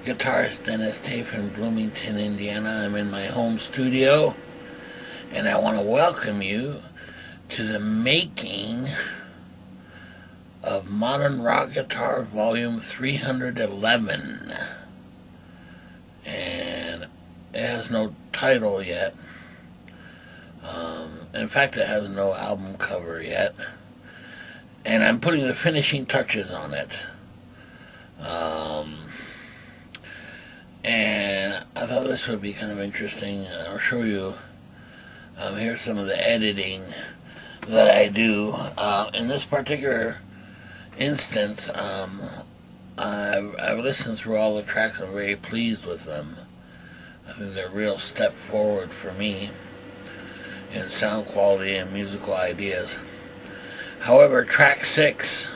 Guitarist Denis Taaffe in Bloomington, Indiana. I'm in my home studio, and I want to welcome you to the making of Modern Rock Guitar Volume 311. And it has no title yet. In fact, it has no album cover yet. And I'm putting the finishing touches on it. And I thought this would be kind of interesting. I'll show you. Here's some of the editing that I do. In this particular instance, I've listened through all the tracks. I'm very pleased with them. I think they're a real step forward for me in sound quality and musical ideas. However, track 6,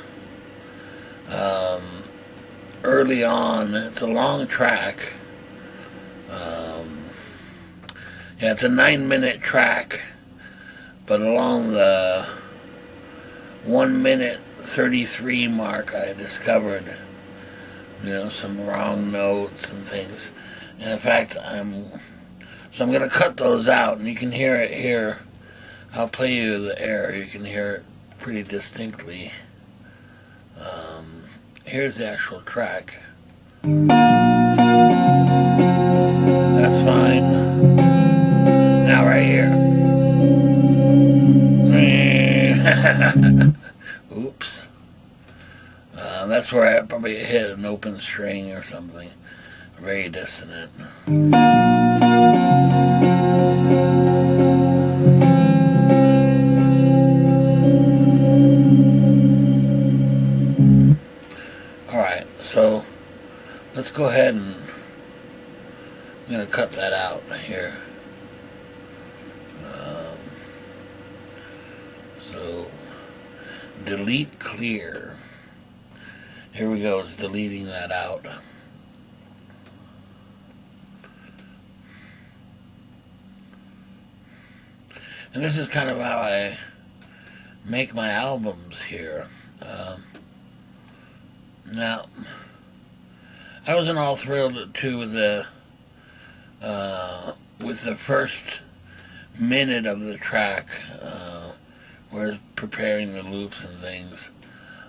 early on, it's a long track. Yeah, it's a 9-minute track, but along the 1-minute 33 mark, I discovered, some wrong notes and things. And in fact, I'm going to cut those out, and you can hear it here. I'll play you the air. You can hear it pretty distinctly. Here's the actual track. That's fine. Now right here. Oops. That's where I probably hit an open string or something. Very dissonant. Alright, so let's go ahead and I'm going to cut that out here. So delete clear. Here we go, it's deleting that out. And this is kind of how I make my albums here. Now, I wasn't all thrilled too with the first minute of the track, where it's preparing the loops and things.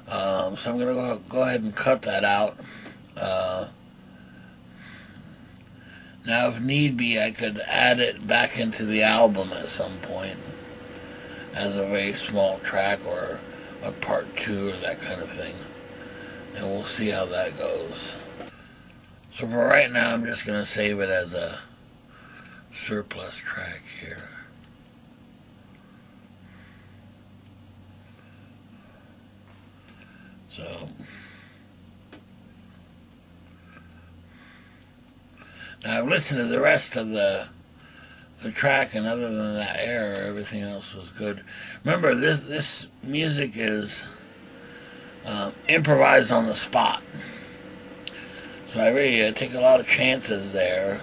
So I'm going to go ahead and cut that out. Now, if need be, I could add it back into the album at some point as a very small track or a part 2 or that kind of thing. And we'll see how that goes. So for right now, I'm just going to save it as a surplus track here. So now I've listened to the rest of the track, and other than that error, everything else was good. Remember, this music is improvised on the spot, so I really take a lot of chances there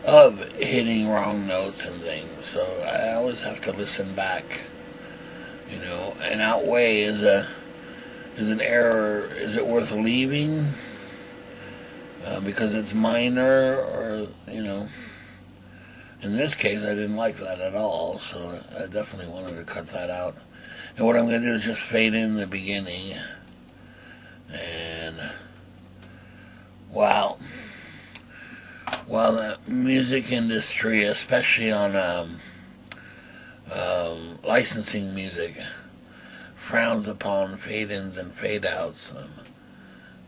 of hitting wrong notes and things. So I always have to listen back, and outweigh is an error. Is it worth leaving because it's minor, or in this case, I didn't like that at all, so I definitely wanted to cut that out. And what I'm going to do is just fade in the beginning. And while the music industry, especially on licensing music, frowns upon fade-ins and fade-outs,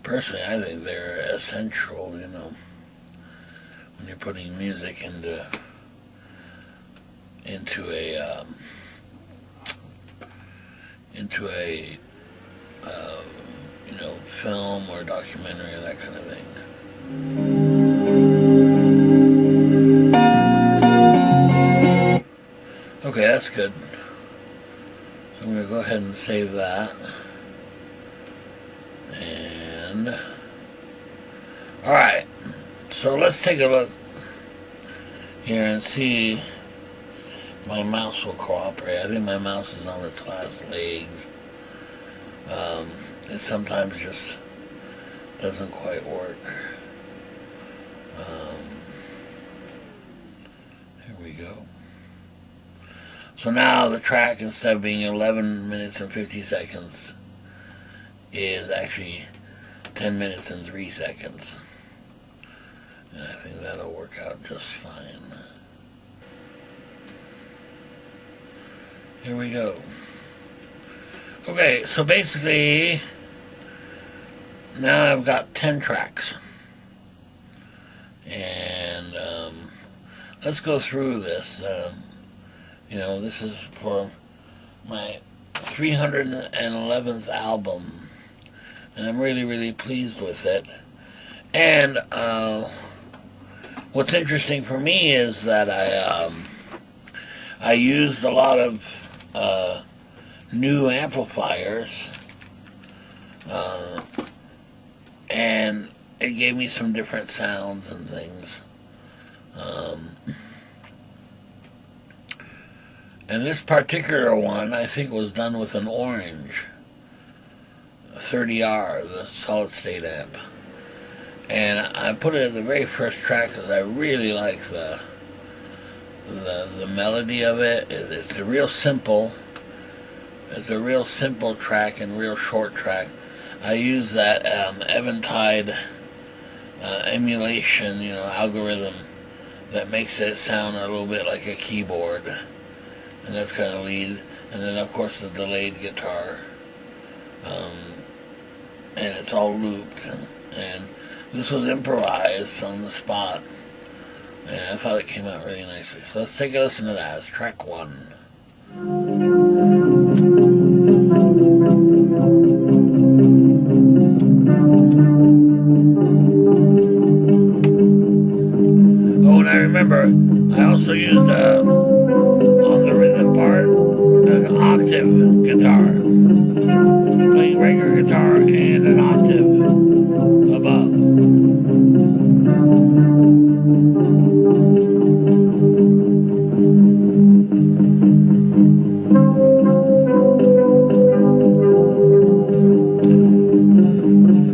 personally, I think they're essential, when you're putting music into a film or documentary or that kind of thing. Okay, that's good. So I'm going to go ahead and save that. And alright, so let's take a look here and see if my mouse will cooperate. I think my mouse is on its last legs. It sometimes just doesn't quite work. So now the track, instead of being 11 minutes and 50 seconds, is actually 10 minutes and 3 seconds. And I think that'll work out just fine. Here we go. Okay, so basically, now I've got 10 tracks. And let's go through this. You know, this is for my 311th album, and I'm really, really pleased with it. And what's interesting for me is that I used a lot of new amplifiers, and it gave me some different sounds and things. And this particular one, I think, was done with an Orange 30R, the solid state amp. And I put it at the very first track because I really like the melody of it. It's a real simple. It's a real simple track and real short track. I use that Eventide emulation, you know, algorithm that makes it sound a little bit like a keyboard. And that's kind of lead, and then of course the delayed guitar, and it's all looped, and this was improvised on the spot, and I thought it came out really nicely. So let's take a listen to that. It's track 1. Oh, and I remember I also used on the rhythm part, an octave guitar, playing regular guitar and an octave above.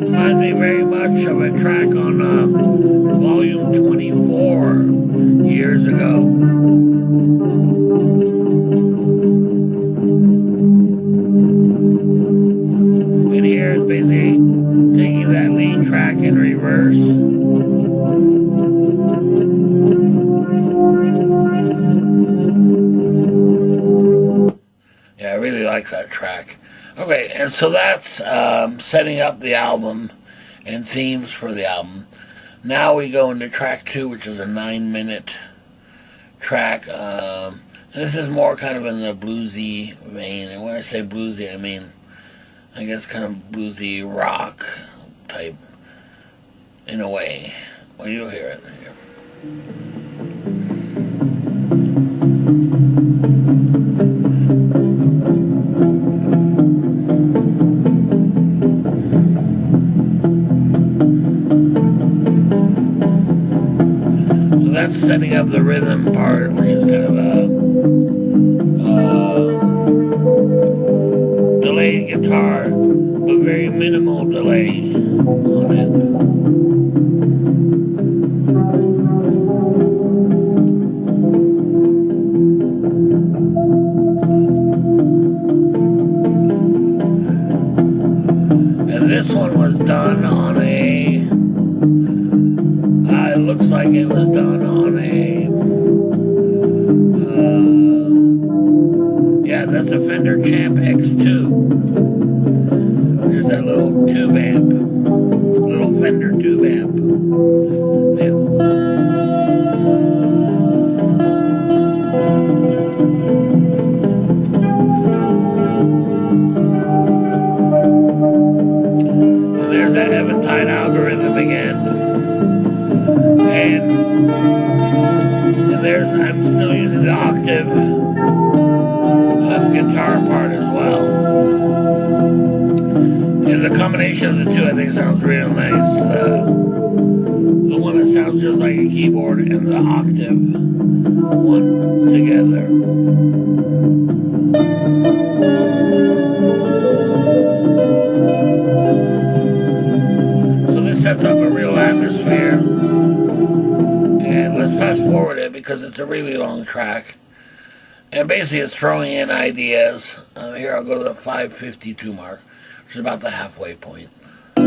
Reminds me very much of a track on volume 24 years ago. And here is basically taking that lead track in reverse. Yeah, I really like that track. Okay, and so that's setting up the album and themes for the album. Now we go into track 2, which is a 9-minute track. This is more kind of in the bluesy vein. And when I say bluesy, I mean, I guess kind of bluesy rock type in a way. Well, you'll hear it here. So that's setting up the rhythm part, which is kind of a delayed guitar, but very minimal delay on it. And this one was done on a, it looks like it was done on a, yeah, that's a Fender Champ X2, which is that little tube amp, little Fender tube amp. And there's that Eventide algorithm again, and there's, I'm still using the octave guitar part as well. And the combination of the two, I think, sounds real nice. The one that sounds just like a keyboard and the octave one together. So this sets up a real atmosphere. And let's fast forward it because it's a really long track. And basically it's throwing in ideas. Here I'll go to the 5:52 mark, which is about the halfway point. So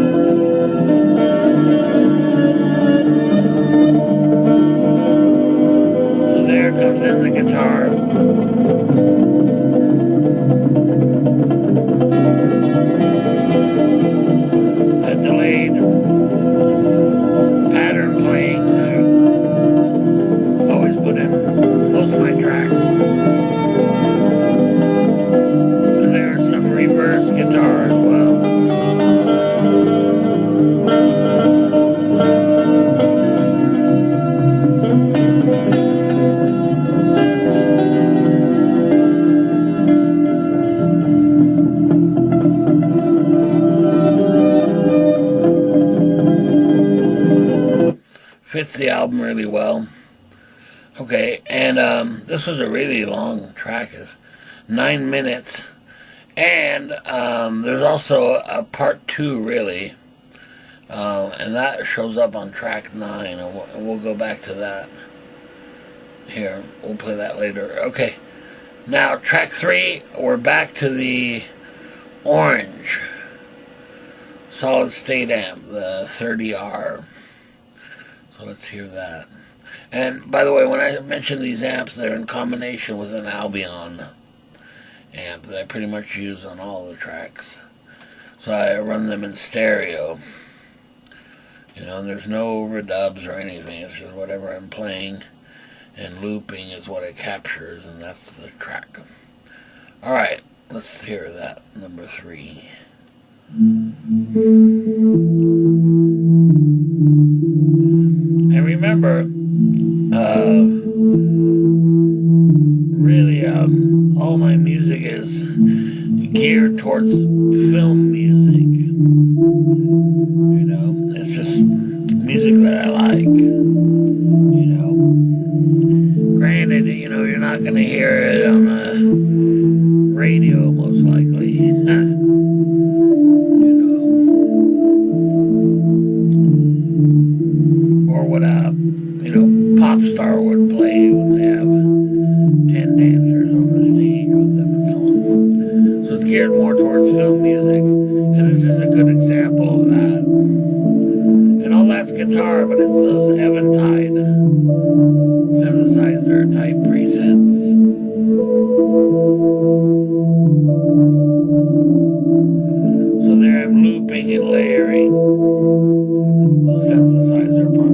there comes in the guitar. A delayed pattern playing. I always put in most of my tracks. And there's some reverse guitar as well. Fits the album really well. Okay, and this was a really long track. It's 9 minutes. And there's also a part 2, really. And that shows up on track 9. And we'll go back to that. Here, we'll play that later. Okay, now track 3, we're back to the orange solid state amp, the 30R. So let's hear that. And by the way, when I mention these amps, they're in combination with an Albion amp that I pretty much use on all the tracks. So I run them in stereo. You know, and there's no overdubs or anything. It's just whatever I'm playing, and looping is what it captures, and that's the track. Alright, let's hear that, number 3. And remember, really, all my music is geared towards film music. You know, it's just music that I like. You know, granted, you know, you're not going to hear it on the radio, most likely. Pop star would play when they have 10 dancers on the stage with them and so on. So it's geared more towards film music. So this is a good example of that. And all that's guitar, but it's those Eventide synthesizer type presets. So there I'm looping and layering those synthesizer parts.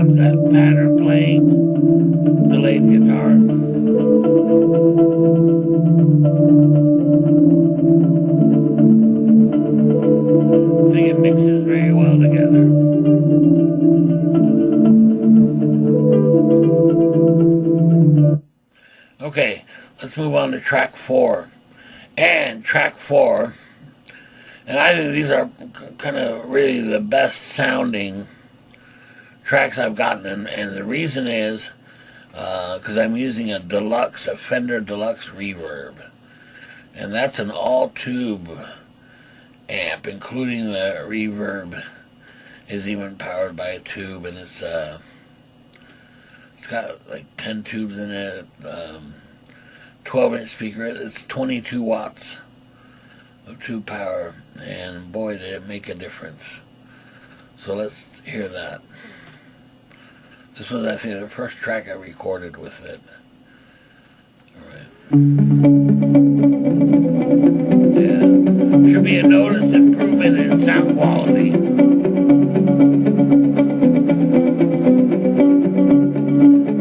That pattern playing, delayed guitar. I think it mixes very well together. Okay, let's move on to track 4. And track 4, and I think these are kind of really the best sounding tracks I've gotten, and the reason is because I'm using a Fender Deluxe reverb, and that's an all-tube amp, including the reverb is even powered by a tube, and it's got like 10 tubes in it, 12-inch speaker. It's 22 watts of tube power, and boy, did it make a difference. So let's hear that. This was, I think, the first track I recorded with it. Alright. Yeah. Should be a noticed improvement in sound quality.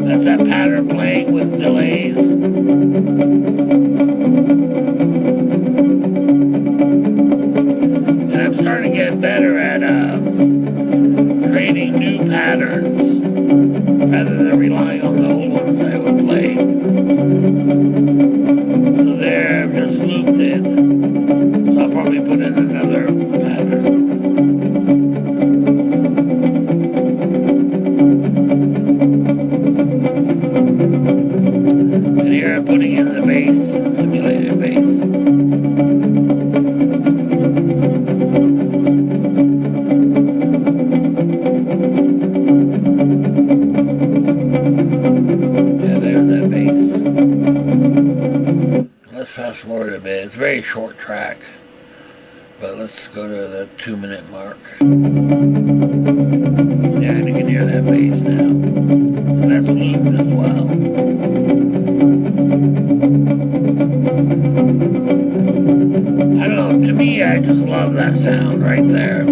That's that pattern playing with delays. And I'm starting to get better at creating new patterns, rather than relying on the old ones I would play. So there, I've just looped it. So I'll probably put in another pattern. And here I'm putting in the bass, emulated bass. fast forward a bit. It's a very short track, but let's go to the 2-minute mark. Yeah, and you can hear that bass now. And that's looped as well. I don't know, to me, I just love that sound right there.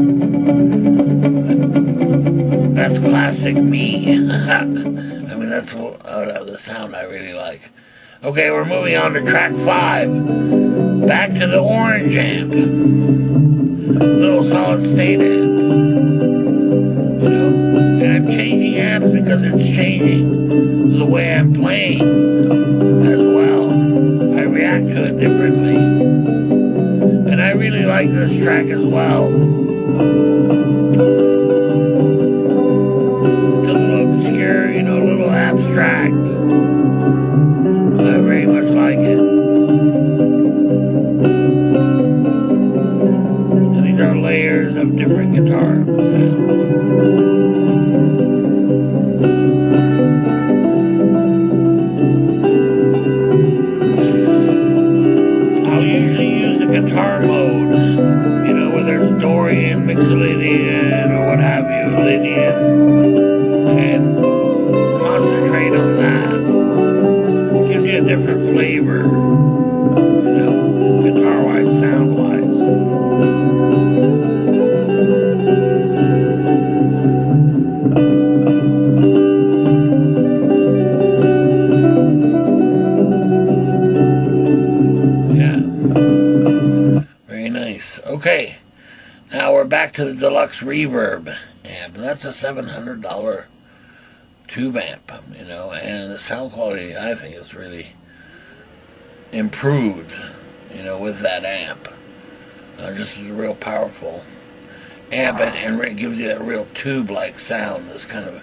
That's classic me. I mean, that's the sound I really like. Okay, we're moving on to track 5. Back to the orange amp. Little solid state amp. You know, and I'm changing amps because it's changing the way I'm playing as well. I react to it differently. And I really like this track as well. It's a little obscure, you know, a little abstract. I very much like it. And these are layers of different guitar sounds. I'll usually use a guitar mode, you know, whether it's Dorian, Mixolydian, or what have you, Lydian, and concentrate on that. Gives you a different flavor, you know, guitar-wise, sound-wise. Yeah. Very nice. Okay. Now we're back to the deluxe reverb amp, and that's a $700 tube amp, you know, and the sound quality, I think, is really improved, you know, with that amp. Just is a real powerful amp, and it gives you a real tube-like sound. This kind of,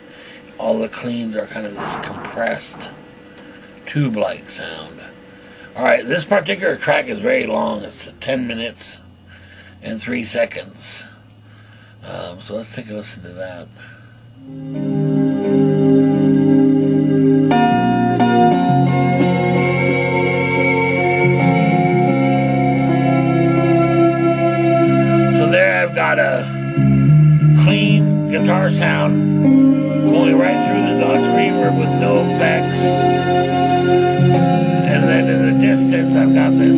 all the cleans are kind of this compressed tube-like sound. Alright, this particular track is very long. It's 10 minutes and 3 seconds. So let's take a listen to that. Got a clean guitar sound going right through the deluxe reverb with no effects, and then in the distance I've got this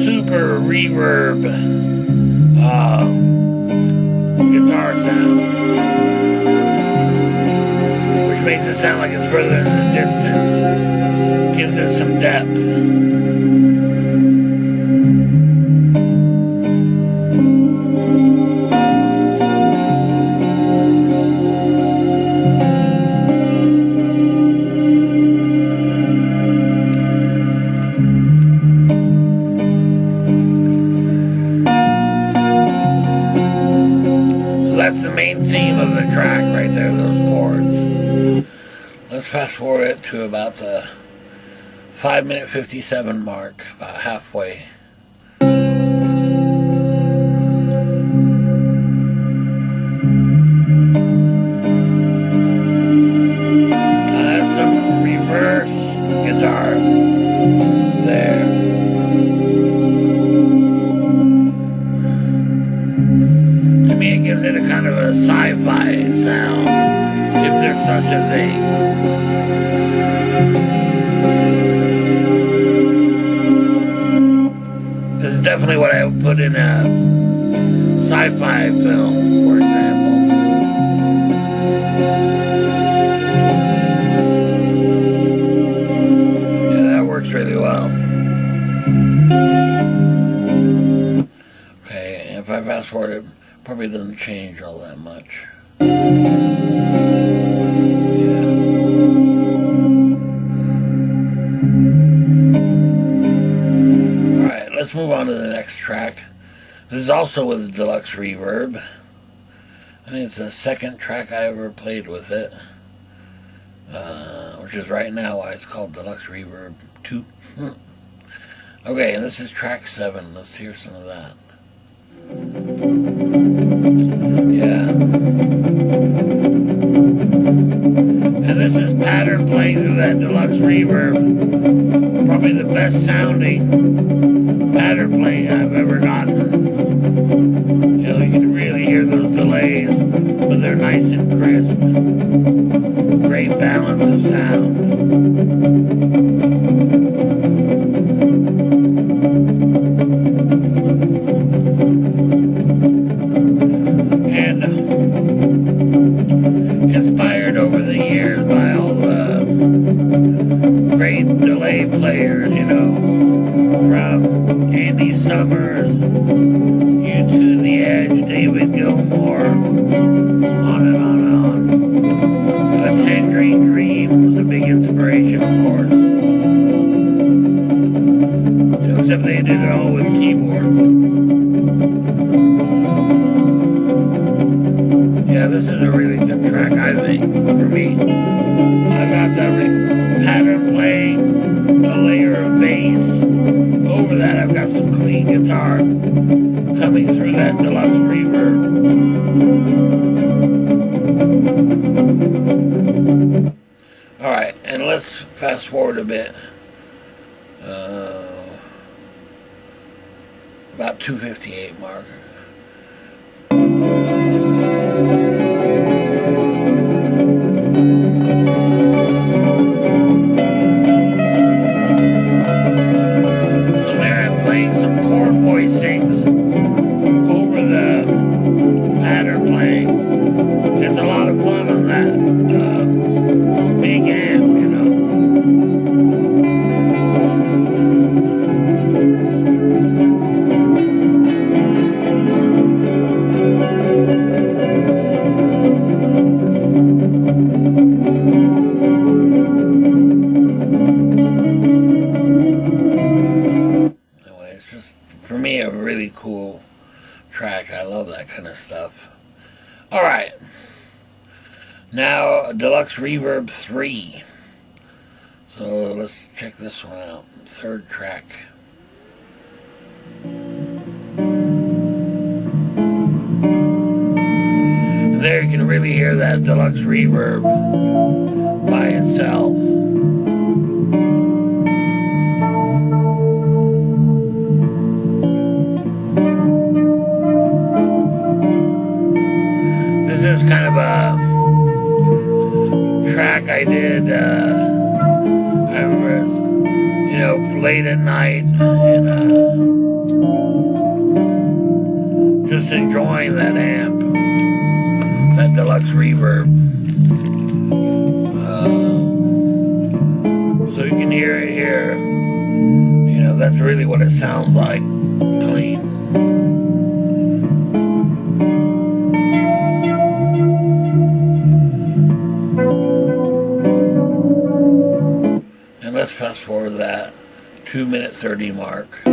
super reverb guitar sound, which makes it sound like it's further in the distance, gives it some depth. That's the main theme of the track right there, those chords. Let's fast forward it to about the 5-minute 57 mark, about halfway. That's some reverse guitar there. To me, it gives it a kind of a sci-fi sound, if there's such a thing. This is definitely what I would put in a sci-fi film, for example. Yeah, that works really well. Okay, if I fast forward it, probably doesn't change all that much. Yeah. Alright, let's move on to the next track. This is also with the deluxe reverb. I think it's the second track I ever played with it. Which is right now why it's called Deluxe Reverb 2. Okay, and this is track 7. Let's hear some of that. Yeah. And this is pattern playing through that deluxe reverb. Probably the best sounding pattern playing I've ever gotten. You know, you can really hear those delays, but they're nice and crisp. Great balance of sound. And inspired over the years by all the great delay players, you know, from Andy Summers, U2 The Edge, David Gilmour, on and on and on. Tangerine Dream was a big inspiration, of course. You know, except they did it all with keyboards. Yeah, this is a really good track, I think, for me. I got that pattern playing, a layer of bass. Over that, I've got some clean guitar coming through that deluxe reverb. Alright, and let's fast forward a bit. About 2:58 mark. Cool track. I love that kind of stuff. Alright. Now, Deluxe Reverb 3. So let's check this one out. Third track. And there you can really hear that Deluxe Reverb by itself. Kind of a track I did, I remember, you know, late at night, and just enjoying that amp, that Deluxe Reverb. So you can hear it here, you know, that's really what it sounds like, clean. Let's fast forward that 2:30 mark. So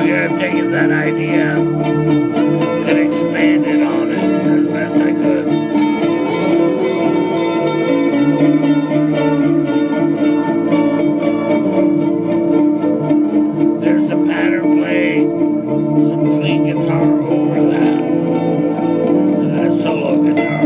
here I've taken that idea and expanded on it as best I could. There's the pattern playing, some clean guitar over that, and then a solo guitar.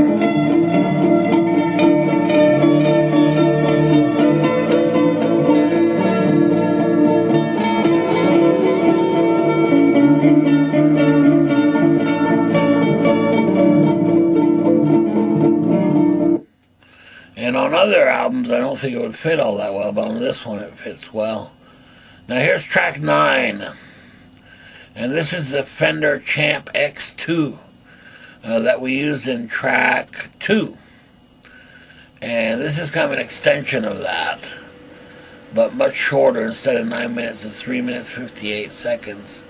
And on other albums, I don't think it would fit all that well, but on this one, it fits well. Now, here's track 9. And this is the Fender Champ X2 that we used in track 2. And this is kind of an extension of that, but much shorter. Instead of 9 minutes, it's 3 minutes 58 seconds.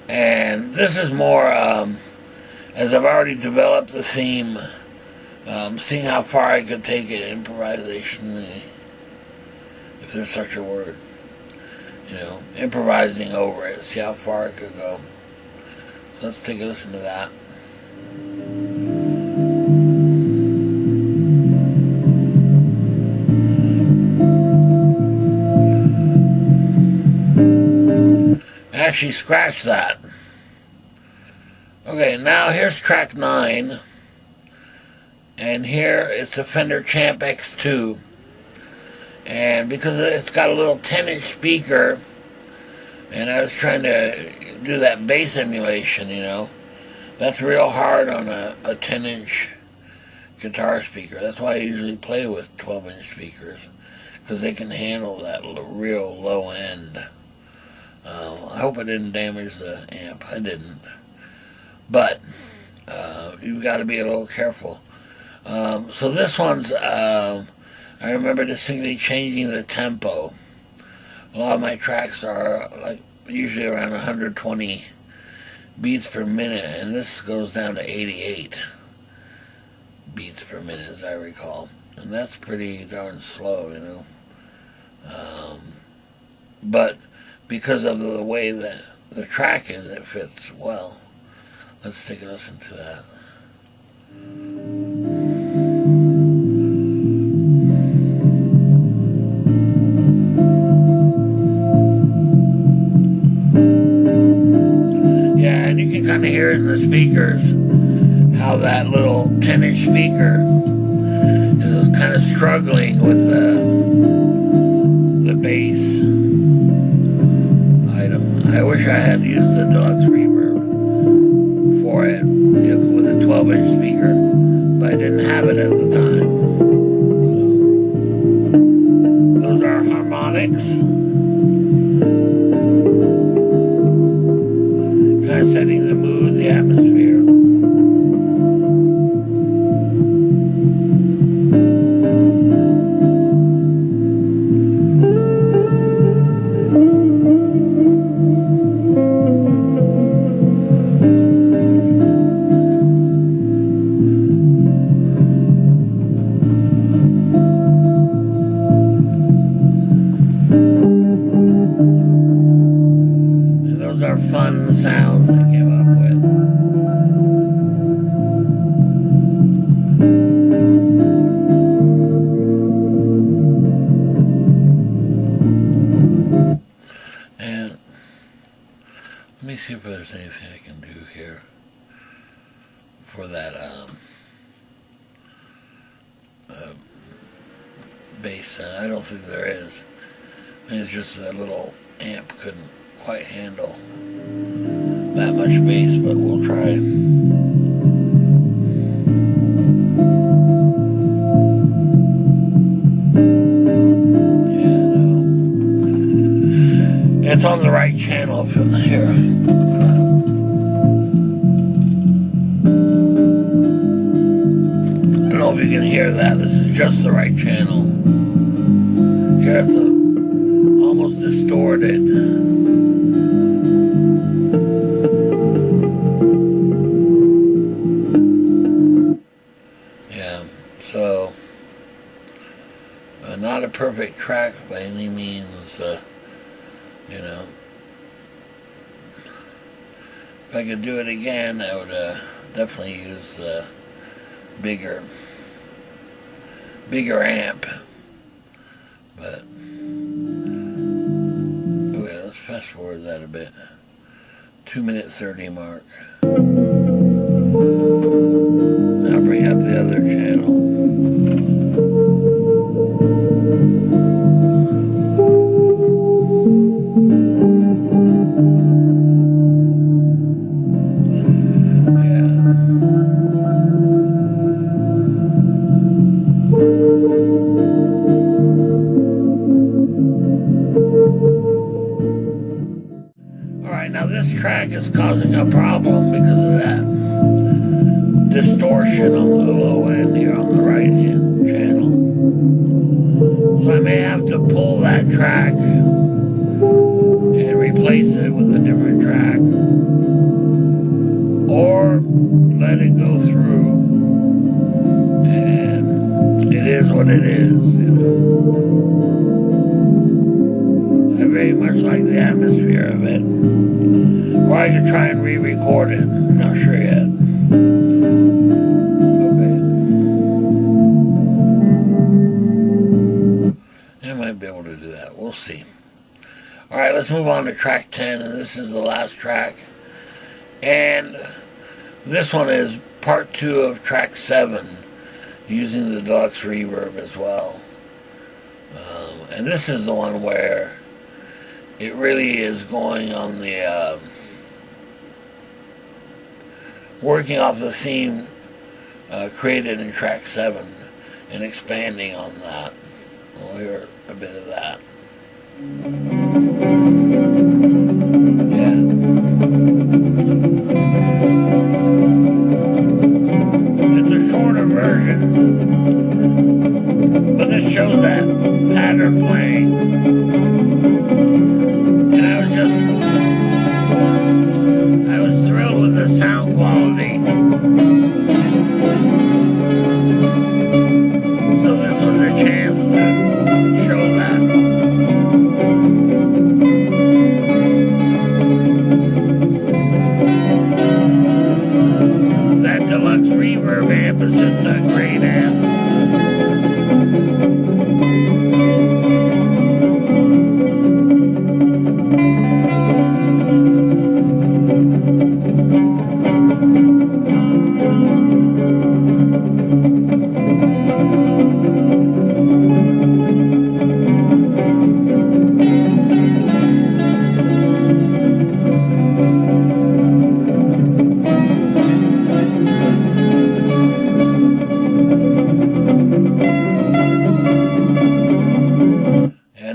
And this is more, as I've already developed the theme, seeing how far I could take it improvisationally, if there's such a word. You know, improvising over it, see how far I could go. So let's take a listen to that. Actually, scratch that. Okay, now here's track 9. And here it's the Fender Champ X2. And because it's got a little 10-inch speaker, and I was trying to do that bass emulation, you know, that's real hard on a 10-inch guitar speaker. That's why I usually play with 12-inch speakers, because they can handle that real low end. I hope I didn't damage the amp. I didn't. But you've got to be a little careful. So this one's, I remember distinctly changing the tempo. A lot of my tracks are like usually around 120 beats per minute, and this goes down to 88 beats per minute, as I recall. And that's pretty darn slow, you know. But because of the way that the track is, it fits well. Let's take a listen to that. Yeah, and you can kind of hear it in the speakers, how that little 10-inch speaker is kind of struggling with the bass item. I wish I had used the deluxe reverb for it, you know, with a 12-inch speaker, but I didn't have it at the time. So those are harmonics, kind of setting the mood, the atmosphere. Fun sounds I came up with. And let me see if there's anything I can do here for that bass sound. I don't think there is. I mean, it's just that little amp couldn't quite handle that much bass, but we'll try. Yeah, no. It's on the right channel from here. I don't know if you can hear that. This is just the right channel. Here it's almost distorted. So, not a perfect track by any means, you know. If I could do it again, I would definitely use the bigger amp. But, okay, let's fast forward that a bit. 2:30 mark. Now bring up the other channel. Now this track is causing a problem because of that distortion on the low end here on the right hand channel. So I may have to pull that track and replace it with a different track, or let it go through, and it is what it is, you know. I very much like the atmosphere of it. Or I could try and re-record it. I'm not sure yet. Okay. I might be able to do that. We'll see. Alright, let's move on to track 10, and this is the last track. And this one is part 2 of track 7, using the deluxe reverb as well. And this is the one where it really is going on the working off the theme created in track 7 and expanding on that. We'll hear a bit of that. Yeah. It's a shorter version, but this shows that pattern playing. And I was thrilled with the sound quality. So this was a chance to show that. That deluxe reverb amp is just a great amp.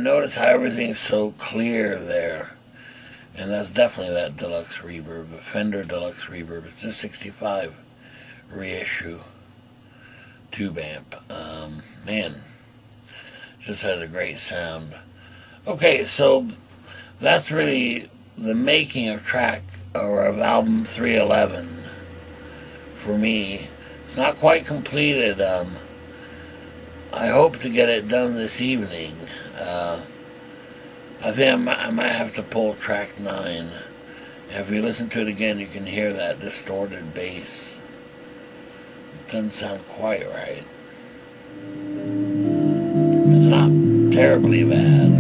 Notice how everything's so clear there, and that's definitely that deluxe reverb, a Fender deluxe reverb. It's a 65 reissue tube amp. Man, just has a great sound. Okay, so that's really the making of track or of album 311 for me. It's not quite completed. I hope to get it done this evening. I think I might have to pull track 9. If you listen to it again, you can hear that distorted bass. It doesn't sound quite right. It's not terribly bad,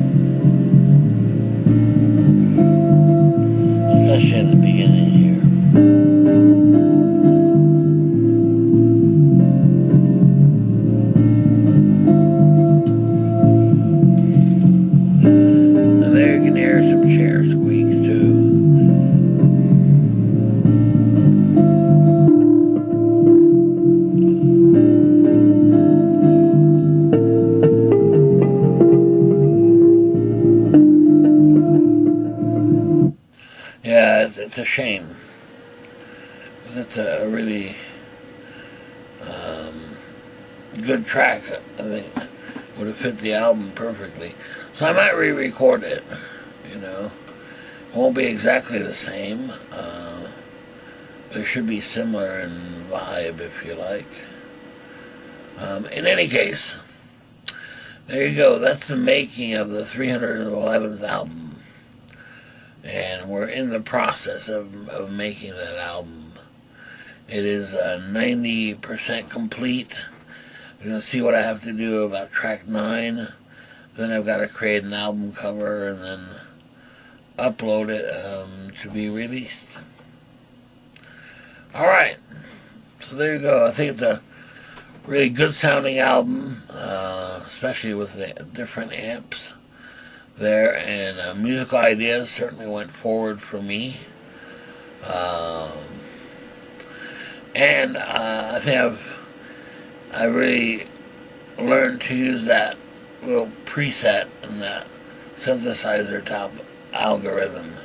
especially in the beginning here. Some chair squeaks too. Yeah, it's a shame, because it's a really good track. I think would have fit the album perfectly. So I might re-record it. You know, it won't be exactly the same, but it should be similar in vibe, if you like. In any case, there you go. That's the making of the 311th album, and we're in the process of making that album. It is 90% complete. I'm going to see what I have to do about track 9. Then I've got to create an album cover and then upload it to be released. Alright, so there you go. I think it's a really good sounding album, especially with the different amps there, and musical ideas certainly went forward for me. And I think I really learned to use that little preset in that synthesizer top algorithm.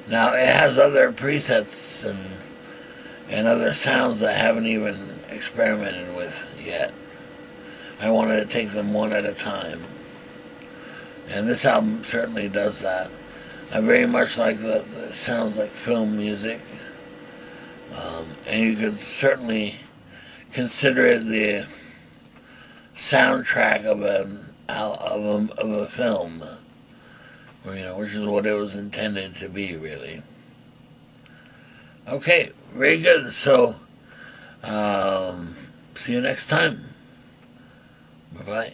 Now it has other presets and other sounds I haven't even experimented with yet. I wanted to take them one at a time, and this album certainly does that. I very much like the sounds like film music, and you could certainly consider it the soundtrack of a film, which is what it was intended to be, really. Okay, very good. So, see you next time. Bye-bye.